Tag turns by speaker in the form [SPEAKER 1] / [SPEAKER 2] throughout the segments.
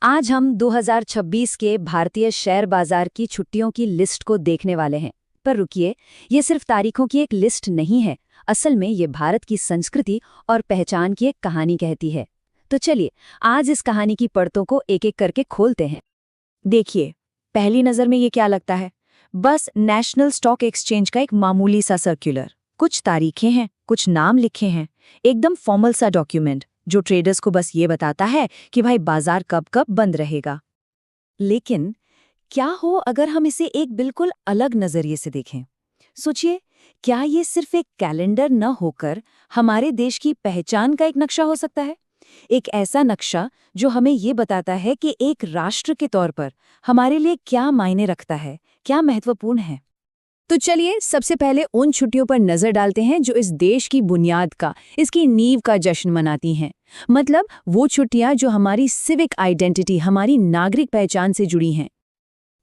[SPEAKER 1] आज हम 2026 के भारतीय शेयर बाजार की छुट्टियों की लिस्ट को देखने वाले हैं। पर रुकिए, ये सिर्फ तारीखों की एक लिस्ट नहीं है। असल में ये भारत की संस्कृति और पहचान की एक कहानी कहती है। तो चलिए, आज इस कहानी की परतों को एक-एक करके खोलते हैं। देखिए, पहली नज़र में ये क्या लगता है? बस नेशनल स्टॉक एक्सचेंज का एक मामूली सा सर्कुलर। कुछ तारीखें हैं, कुछ नाम लिखे हैं, एकदम फॉर्मल सा डॉक्यूमेंट जो ट्रेडर्स को बस ये बताता है कि भाई बाजार कब कब बंद रहेगा। लेकिन क्या हो अगर हम इसे एक बिल्कुल अलग नजरिए से देखें? सोचिए, क्या ये सिर्फ एक कैलेंडर न होकर हमारे देश की पहचान का एक नक्शा हो सकता है? एक ऐसा नक्शा जो हमें ये बताता है कि एक राष्ट्र के तौर पर हमारे लिए क्या मायने रखता है, क्या महत्वपूर्ण है। तो चलिए, सबसे पहले उन छुट्टियों पर नजर डालते हैं जो इस देश की बुनियाद का, इसकी नींव का जश्न मनाती हैं। मतलब वो छुट्टियां जो हमारी सिविक आइडेंटिटी, हमारी नागरिक पहचान से जुड़ी हैं।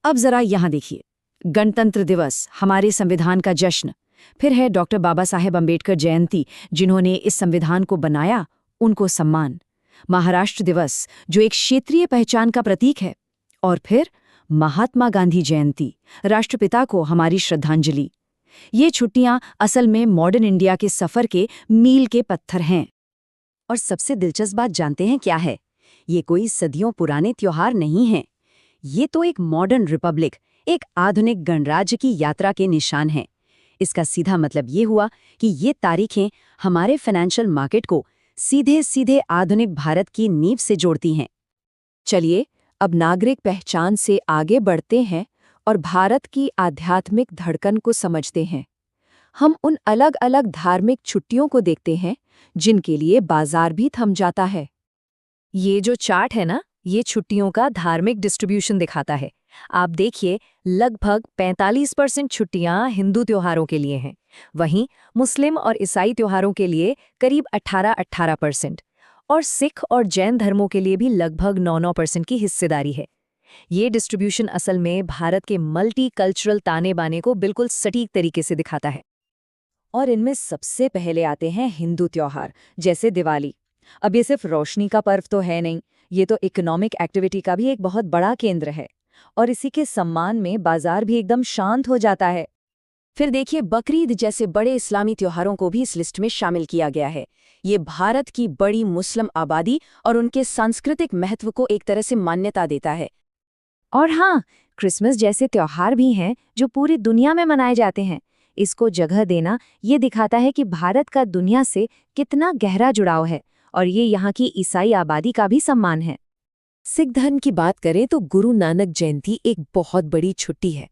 [SPEAKER 1] अब जरा यहाँ देखिए, गणतंत्र दिवस, हमारे संविधान का जश्न। फिर है डॉक्टर बाबा साहेब अम्बेडकर जयंती, जिन्होंने इस संविधान को बनाया, उनको सम्मान। महाराष्ट्र दिवस, जो एक क्षेत्रीय पहचान का प्रतीक है। और फिर महात्मा गांधी जयंती, राष्ट्रपिता को हमारी श्रद्धांजलि। ये छुट्टियां असल में मॉडर्न इंडिया के सफर के मील के पत्थर हैं। और सबसे दिलचस्प बात जानते हैं क्या है? ये कोई सदियों पुराने त्योहार नहीं हैं। ये तो एक मॉडर्न रिपब्लिक, एक आधुनिक गणराज्य की यात्रा के निशान हैं। इसका सीधा मतलब ये हुआ कि ये तारीखें हमारे फाइनेंशियल मार्केट को सीधे सीधे आधुनिक भारत की नींव से जोड़ती हैं। चलिए, अब नागरिक पहचान से आगे बढ़ते हैं और भारत की आध्यात्मिक धड़कन को समझते हैं। हम उन अलग अलग धार्मिक छुट्टियों को देखते हैं जिनके लिए बाजार भी थम जाता है। ये जो चार्ट है ना, ये छुट्टियों का धार्मिक डिस्ट्रीब्यूशन दिखाता है। आप देखिए, लगभग 45% छुट्टियां हिंदू त्योहारों के लिए हैं। वहीं मुस्लिम और ईसाई त्योहारों के लिए करीब 18% और सिख और जैन धर्मों के लिए भी लगभग 9% की हिस्सेदारी है। ये डिस्ट्रीब्यूशन असल में भारत के मल्टी कल्चरल ताने बाने को बिल्कुल सटीक तरीके से दिखाता है। और इनमें सबसे पहले आते हैं हिंदू त्योहार, जैसे दिवाली। अब ये सिर्फ रोशनी का पर्व तो है नहीं, ये तो इकोनॉमिक एक्टिविटी का भी एक बहुत बड़ा केंद्र है। और इसी के सम्मान में बाजार भी एकदम शांत हो जाता है। फिर देखिए, बकरीद जैसे बड़े इस्लामी त्योहारों को भी इस लिस्ट में शामिल किया गया है। ये भारत की बड़ी मुस्लिम आबादी और उनके सांस्कृतिक महत्व को एक तरह से मान्यता देता है। और हाँ, क्रिसमस जैसे त्योहार भी हैं जो पूरी दुनिया में मनाए जाते हैं। इसको जगह देना ये दिखाता है कि भारत का दुनिया से कितना गहरा जुड़ाव है, और ये यहाँ की ईसाई आबादी का भी सम्मान है। सिख धर्म की बात करें तो गुरु नानक जयंती एक बहुत बड़ी छुट्टी है।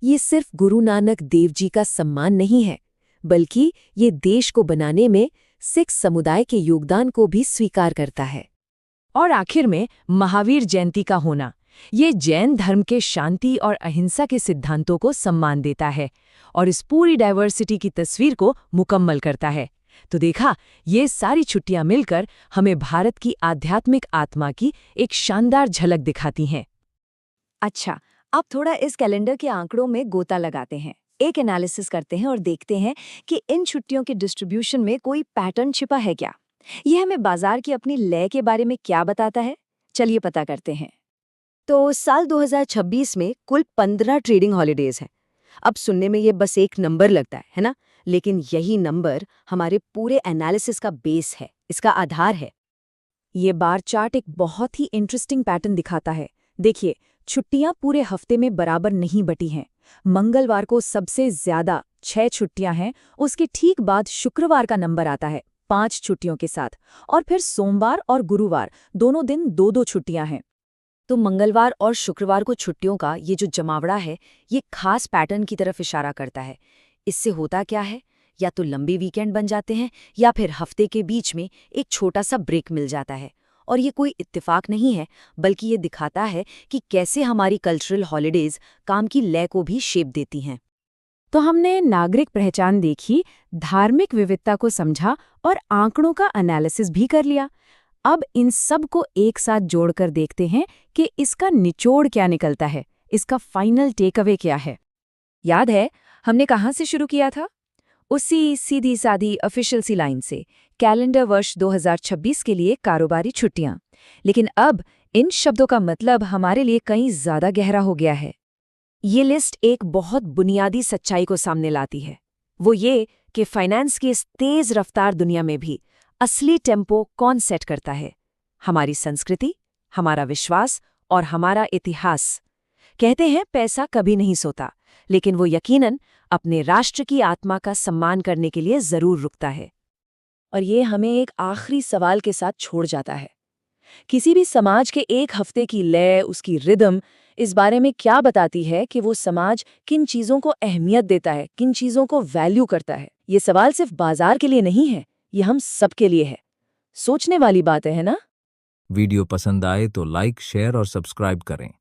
[SPEAKER 1] ये सिर्फ गुरु नानक देव जी का सम्मान नहीं है, बल्कि ये देश को बनाने में सिख समुदाय के योगदान को भी स्वीकार करता है। और आखिर में महावीर जयंती का होना, ये जैन धर्म के शांति और अहिंसा के सिद्धांतों को सम्मान देता है और इस पूरी डाइवर्सिटी की तस्वीर को मुकम्मल करता है। तो देखा, ये सारी छुट्टियां मिलकर हमें भारत की आध्यात्मिक आत्मा की एक शानदार झलक दिखाती हैं। अच्छा, अब थोड़ा इस कैलेंडर के आंकड़ों में गोता लगाते हैं, एक एनालिसिस करते हैं और देखते हैं कि इन छुट्टियों के डिस्ट्रीब्यूशन में कोई पैटर्न छिपा है क्या। यह हमें बाजार की अपनी लय के बारे में क्या बताता है? चलिए पता करते हैं। तो साल 2026 में कुल 15 ट्रेडिंग हॉलीडेज हैं। अब सुनने में ये बस एक नंबर लगता है ना? लेकिन यही नंबर हमारे पूरे एनालिसिस का बेस है, इसका आधार है। ये बार चार्ट एक बहुत ही इंटरेस्टिंग पैटर्न दिखाता है। देखिए, छुट्टियां पूरे हफ्ते में बराबर नहीं बटी हैं। मंगलवार को सबसे ज्यादा 6 छुट्टियां हैं, उसके ठीक बाद शुक्रवार का नंबर आता है 5 छुट्टियों के साथ, और फिर सोमवार और गुरुवार दोनों दिन 2-2 छुट्टियां हैं। तो मंगलवार और शुक्रवार को छुट्टियों का ये जो जमावड़ा है, ये खास पैटर्न की तरफ इशारा करता है। इससे होता क्या है? या तो लंबी वीकेंड बन जाते हैं, या फिर हफ्ते के बीच में एक छोटा सा ब्रेक मिल जाता है। और ये कोई इत्तेफाक नहीं है, बल्कि ये दिखाता है कि कैसे हमारी कल्चरल हॉलीडेज काम की लय को भी शेप देती हैं। तो हमने नागरिक पहचान देखी, धार्मिक विविधता को समझा और आंकड़ों का एनालिसिस भी कर लिया। अब इन सब को एक साथ जोड़कर देखते हैं कि इसका निचोड़ क्या निकलता है, इसका फाइनल टेक अवे क्या है। याद है हमने कहाँ से शुरू किया था? उसी सीधी सादी ऑफिशियल सी लाइन से कैलेंडर वर्ष 2026 के लिए कारोबारी छुट्टियां। लेकिन अब इन शब्दों का मतलब हमारे लिए कहीं ज्यादा गहरा हो गया है। ये लिस्ट एक बहुत बुनियादी सच्चाई को सामने लाती है। वो ये कि फाइनेंस की इस तेज रफ्तार दुनिया में भी असली टेम्पो कौन सेट करता है? हमारी संस्कृति, हमारा विश्वास और हमारा इतिहास। कहते हैं पैसा कभी नहीं सोता, लेकिन वो यकीनन अपने राष्ट्र की आत्मा का सम्मान करने के लिए जरूर रुकता है। और ये हमें एक आखिरी सवाल के साथ छोड़ जाता है। किसी भी समाज के एक हफ्ते की लय, उसकी रिदम, इस बारे में क्या बताती है कि वो समाज किन चीज़ों को अहमियत देता है, किन चीज़ों को वैल्यू करता है। ये सवाल सिर्फ बाजार के लिए नहीं है, ये हम सबके लिए है। सोचने वाली बात है ना?
[SPEAKER 2] वीडियो पसंद आए तो लाइक, शेयर और सब्सक्राइब करें।